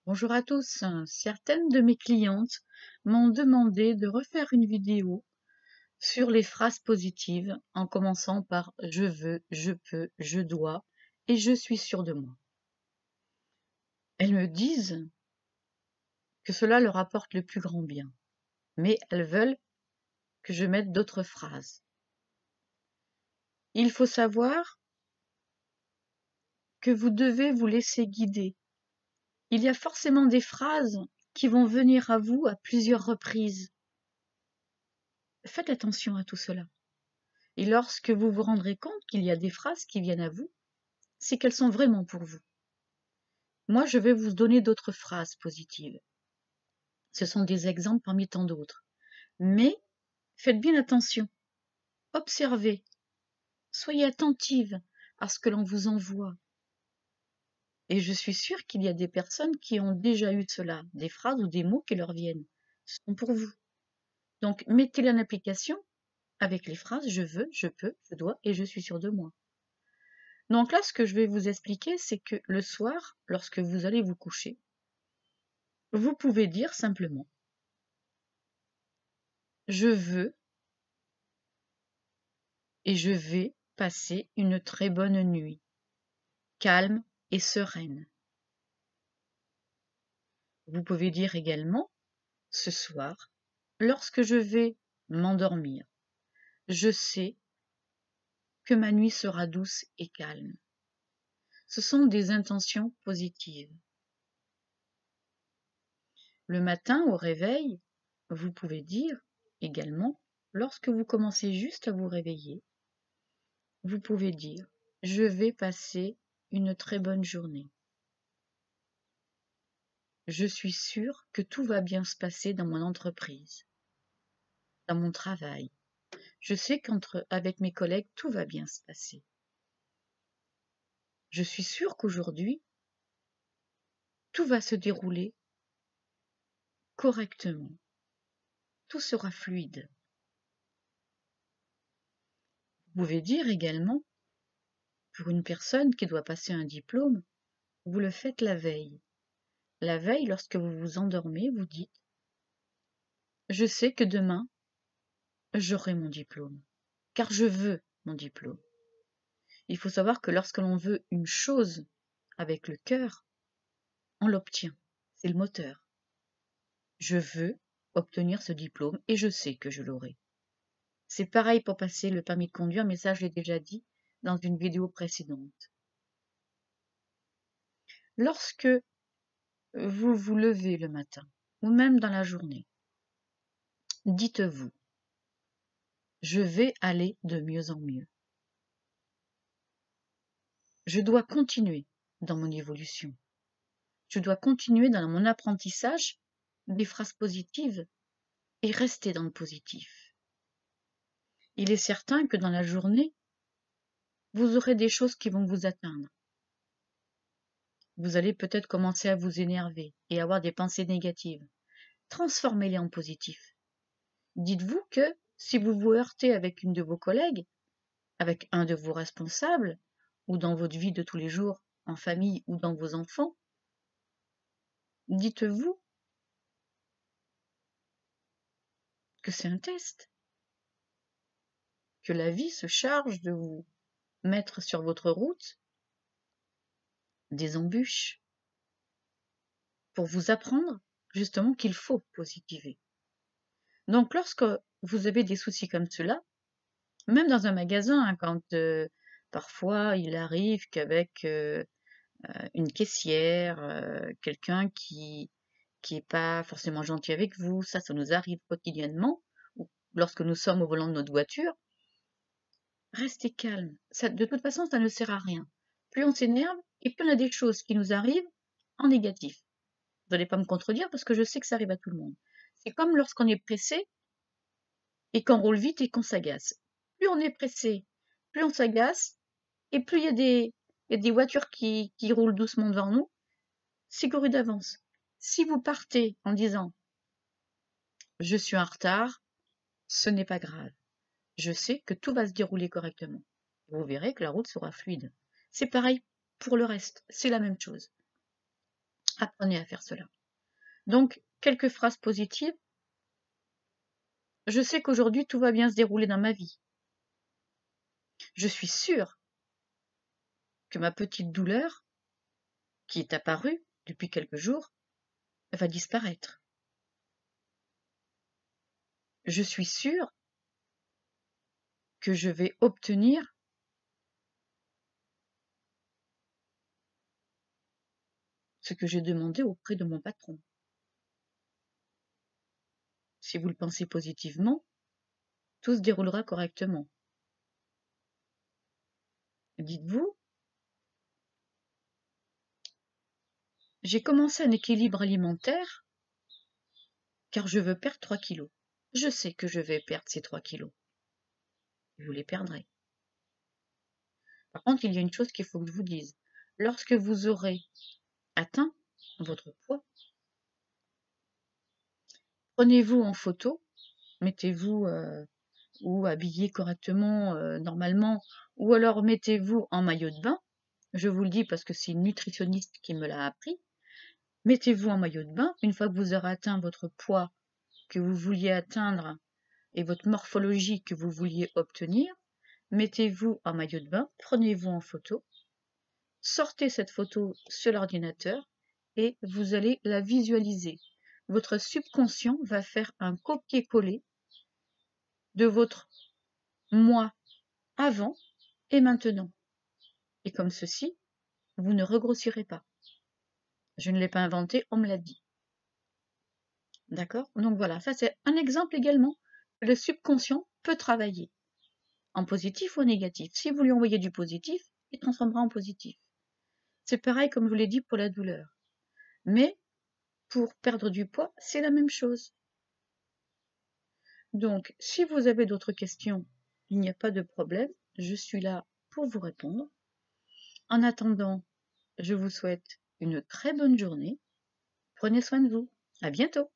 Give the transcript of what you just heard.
Bonjour à tous. Certaines de mes clientes m'ont demandé de refaire une vidéo sur les phrases positives en commençant par je veux, je peux, je dois et je suis sûre de moi. Elles me disent que cela leur apporte le plus grand bien, mais elles veulent que je mette d'autres phrases. Il faut savoir que vous devez vous laisser guider. Il y a forcément des phrases qui vont venir à vous à plusieurs reprises. Faites attention à tout cela. Et lorsque vous vous rendrez compte qu'il y a des phrases qui viennent à vous, c'est qu'elles sont vraiment pour vous. Moi, je vais vous donner d'autres phrases positives. Ce sont des exemples parmi tant d'autres. Mais faites bien attention. Observez. Soyez attentive à ce que l'on vous envoie. Et je suis sûre qu'il y a des personnes qui ont déjà eu cela, des phrases ou des mots qui leur viennent. Ce sont pour vous. Donc, mettez-les en application avec les phrases je veux, je peux, je dois et je suis sûre de moi. Donc là, ce que je vais vous expliquer, c'est que le soir, lorsque vous allez vous coucher, vous pouvez dire simplement je veux et je vais passer une très bonne nuit, calme et sereine. Vous pouvez dire également ce soir, lorsque je vais m'endormir, je sais que ma nuit sera douce et calme. Ce sont des intentions positives. Le matin, au réveil, vous pouvez dire également, lorsque vous commencez juste à vous réveiller, vous pouvez dire « Je vais passer une très bonne journée. Je suis sûre que tout va bien se passer dans mon entreprise, dans mon travail. Je sais qu'avec mes collègues, tout va bien se passer. Je suis sûre qu'aujourd'hui, tout va se dérouler correctement. Tout sera fluide. » Vous pouvez dire également, pour une personne qui doit passer un diplôme, vous le faites la veille. La veille, lorsque vous vous endormez, vous dites « Je sais que demain, j'aurai mon diplôme, car je veux mon diplôme. » Il faut savoir que lorsque l'on veut une chose avec le cœur, on l'obtient. C'est le moteur. Je veux obtenir ce diplôme et je sais que je l'aurai. C'est pareil pour passer le permis de conduire, mais ça, je l'ai déjà dit dans une vidéo précédente. Lorsque vous vous levez le matin, ou même dans la journée, dites-vous, je vais aller de mieux en mieux. Je dois continuer dans mon évolution. Je dois continuer dans mon apprentissage des phrases positives et rester dans le positif. Il est certain que dans la journée, vous aurez des choses qui vont vous atteindre. Vous allez peut-être commencer à vous énerver et avoir des pensées négatives. Transformez-les en positif. Dites-vous que si vous vous heurtez avec une de vos collègues, avec un de vos responsables, ou dans votre vie de tous les jours, en famille ou dans vos enfants, dites-vous que c'est un test, que la vie se charge de vous mettre sur votre route des embûches pour vous apprendre justement qu'il faut positiver. Donc lorsque vous avez des soucis comme cela, même dans un magasin, hein, quand parfois il arrive qu'avec une caissière, quelqu'un qui est pas forcément gentil avec vous, ça nous arrive quotidiennement, ou lorsque nous sommes au volant de notre voiture, restez calme. Ça, de toute façon, ça ne sert à rien. Plus on s'énerve, et plus on a des choses qui nous arrivent en négatif. Vous n'allez pas me contredire parce que je sais que ça arrive à tout le monde. C'est comme lorsqu'on est pressé et qu'on roule vite et qu'on s'agace. Plus on est pressé, plus on s'agace, et plus il y a des voitures qui roulent doucement devant nous, c'est couru d'avance. Si vous partez en disant « je suis en retard », ce n'est pas grave. Je sais que tout va se dérouler correctement. Vous verrez que la route sera fluide. C'est pareil pour le reste, c'est la même chose. Apprenez à faire cela. Donc, quelques phrases positives. Je sais qu'aujourd'hui, tout va bien se dérouler dans ma vie. Je suis sûre que ma petite douleur, qui est apparue depuis quelques jours, va disparaître. Je suis sûre que je vais obtenir ce que j'ai demandé auprès de mon patron. Si vous le pensez positivement, tout se déroulera correctement. Dites-vous, j'ai commencé un équilibre alimentaire car je veux perdre 3 kilos. Je sais que je vais perdre ces 3 kilos. Vous les perdrez. Par contre, il y a une chose qu'il faut que je vous dise. Lorsque vous aurez atteint votre poids, prenez-vous en photo, mettez-vous ou habillé correctement normalement, ou alors mettez-vous en maillot de bain. Je vous le dis parce que c'est une nutritionniste qui me l'a appris. Mettez-vous en maillot de bain. Une fois que vous aurez atteint votre poids que vous vouliez atteindre et votre morphologie que vous vouliez obtenir, mettez-vous en maillot de bain, prenez-vous en photo, sortez cette photo sur l'ordinateur et vous allez la visualiser. Votre subconscient va faire un copier-coller de votre moi avant et maintenant. Et comme ceci, vous ne regrossirez pas. Je ne l'ai pas inventé, on me l'a dit. D'accord? Donc voilà, ça c'est un exemple également. Le subconscient peut travailler en positif ou en négatif. Si vous lui envoyez du positif, il transformera en positif. C'est pareil, comme je vous l'ai dit, pour la douleur. Mais pour perdre du poids, c'est la même chose. Donc, si vous avez d'autres questions, il n'y a pas de problème. Je suis là pour vous répondre. En attendant, je vous souhaite une très bonne journée. Prenez soin de vous. À bientôt.